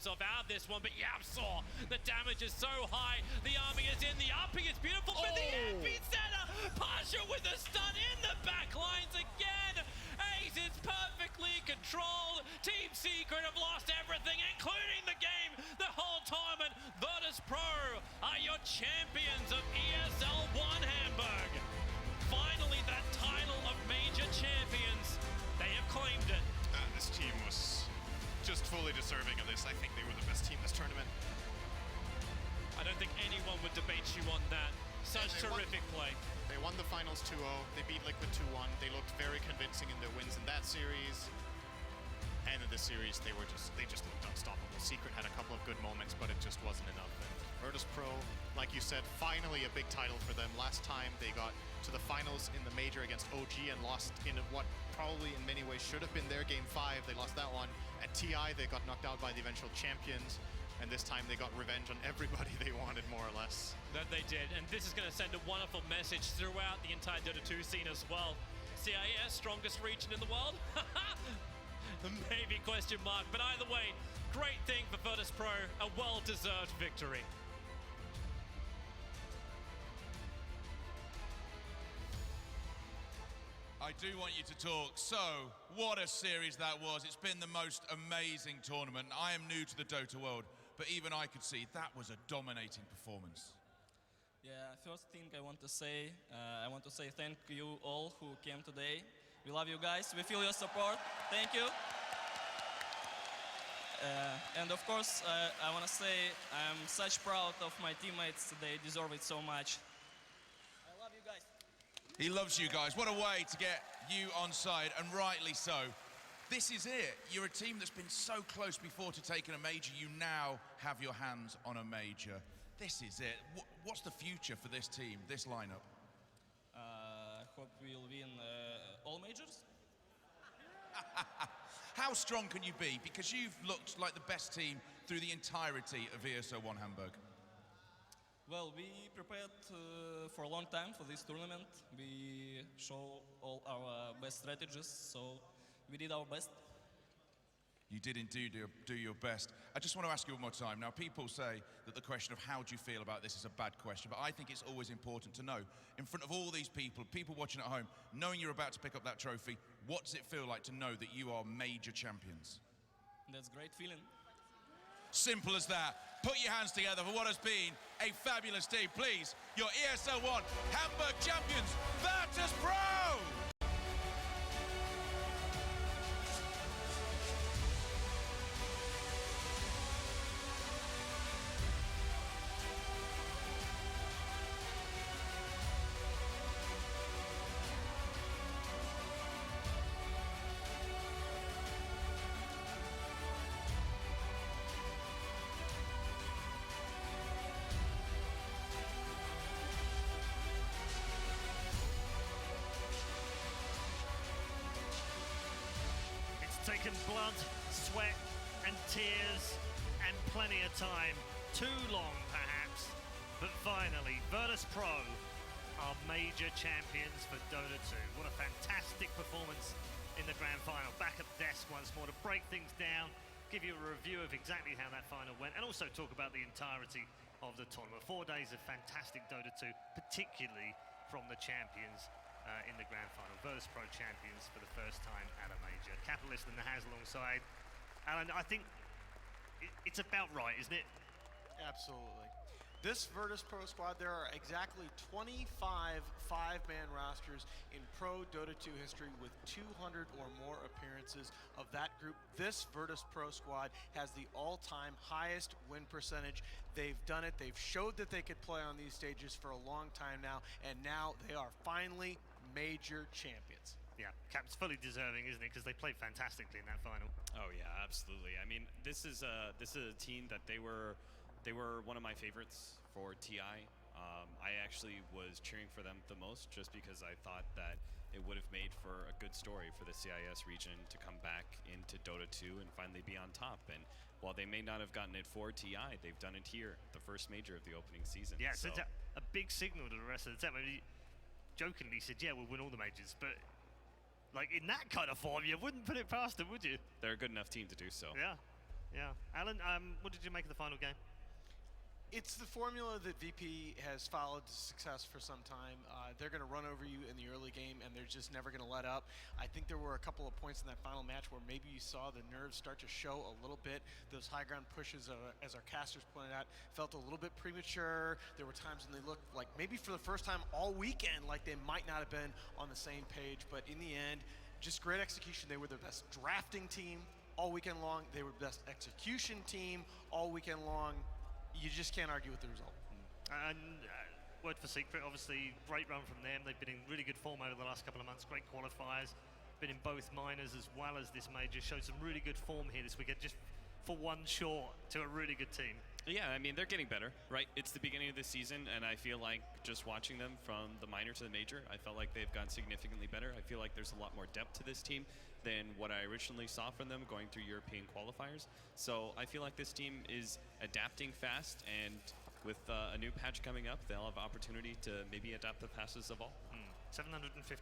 himself out of this one, but Yap saw the damage is so high. The arming is in, the upping is beautiful, but the epicenter, partial with the stun in the back lines again. Ace is perfectly controlled. Team Secret have lost everything, including the game, the whole tournament. VirtusPro are your champions of ESL ONE Hamburg. Finally, that title of major champions, they have claimed it. This team was just fully deserving of this. I think they were the best team this tournament. I don't think anyone would debate you on that. Such terrific play. They won the finals 2-0. They beat Liquid 2-1. They looked very convincing in their wins in that series. And in this series, they just looked unstoppable. Secret had a couple of good moments, but it just wasn't enough. And VirtusPro, like you said, finally a big title for them. Last time they got to the finals in the major against OG and lost in what probably in many ways should have been their game 5. They lost that one. At TI, they got knocked out by the eventual champions. And this time they got revenge on everybody they wanted, more or less. That they did, and this is going to send a wonderful message throughout the entire Dota 2 scene as well. CIS, strongest region in the world? Maybe question mark, but either way, great thing for VirtusPro, a well-deserved victory. I do want you to talk. So, what a series that was. It's been the most amazing tournament. I am new to the Dota world, but even I could see that was a dominating performance. Yeah, first thing I want to say thank you all who came today. We love you guys. We feel your support. Thank you. And of course, I want to say I'm such proud of my teammates. They deserve it so much. I love you guys. He loves you guys. What a way to get you on side, and rightly so. This is it. You're a team that's been so close before to taking a major. You now have your hands on a major. This is it. What's the future for this team, this lineup? Hope we'll win all majors. How strong can you be? Because you've looked like the best team through the entirety of ESL ONE Hamburg. Well, we prepared for a long time for this tournament. We show all our best strategies, so we did our best. You did indeed do your best. I just want to ask you one more time. Now, people say that the question of how do you feel about this is a bad question, but I think it's always important to know, in front of all these people watching at home, knowing you're about to pick up that trophy, what does it feel like to know that you are major champions? That's a great feeling. Simple as that. Put your hands together for what has been a fabulous day. Please, your ESL ONE Hamburg champions, VirtusPro! Taken blood, sweat and tears and plenty of time. Too long perhaps, but finally VirtusPro are major champions for Dota 2. What a fantastic performance in the grand final. Back at the desk once more to break things down, give you a review of exactly how that final went, and also talk about the entirety of the tournament. 4 days of fantastic Dota 2, particularly from the champions in the grand final. VirtusPro champions for the first time at a major. Capitalist and the Has alongside. Alan, I think it's about right, isn't it? Absolutely. This VirtusPro squad, there are exactly 25 five-man rosters in pro Dota 2 history with 200 or more appearances of that group. This VirtusPro squad has the all-time highest win percentage. They've done it. They've showed that they could play on these stages for a long time now, and now they are finally major champions. Yeah, Cap's fully deserving, isn't it? Because they played fantastically in that final. Oh yeah, absolutely. I mean, this is a team that they were one of my favorites for TI. I actually was cheering for them the most just because I thought that it would have made for a good story for the CIS region to come back into Dota 2 and finally be on top. And while they may not have gotten it for TI, they've done it here, the first major of the opening season. Yeah, so it's a big signal to the rest of the team. I mean, he jokingly said, yeah, we'll win all the majors, but like in that kind of form, you wouldn't put it past them, would you? They're a good enough team to do so. Yeah. Yeah. Alan, what did you make of the final game? It's the formula that VP has followed to success for some time. They're going to run over you in the early game, and they're just never going to let up. I think there were a couple of points in that final match where maybe you saw the nerves start to show a little bit. Those high ground pushes, as our casters pointed out, felt a little bit premature. There were times when they looked like maybe for the first time all weekend like they might not have been on the same page, but in the end, just great execution. They were the best drafting team all weekend long. They were the best execution team all weekend long. You just can't argue with the result. And word for Secret, obviously, great run from them. They've been in really good form over the last couple of months, great qualifiers. Been in both minors as well as this major. Showed some really good form here this weekend, just for one short to a really good team. Yeah, I mean, they're getting better, right? It's the beginning of the season, and I feel like just watching them from the minor to the major, I felt like they've gotten significantly better. I feel like there's a lot more depth to this team than what I originally saw from them going through European qualifiers. So I feel like this team is adapting fast, and with a new patch coming up, they'll have opportunity to maybe adapt the fastest of all. 750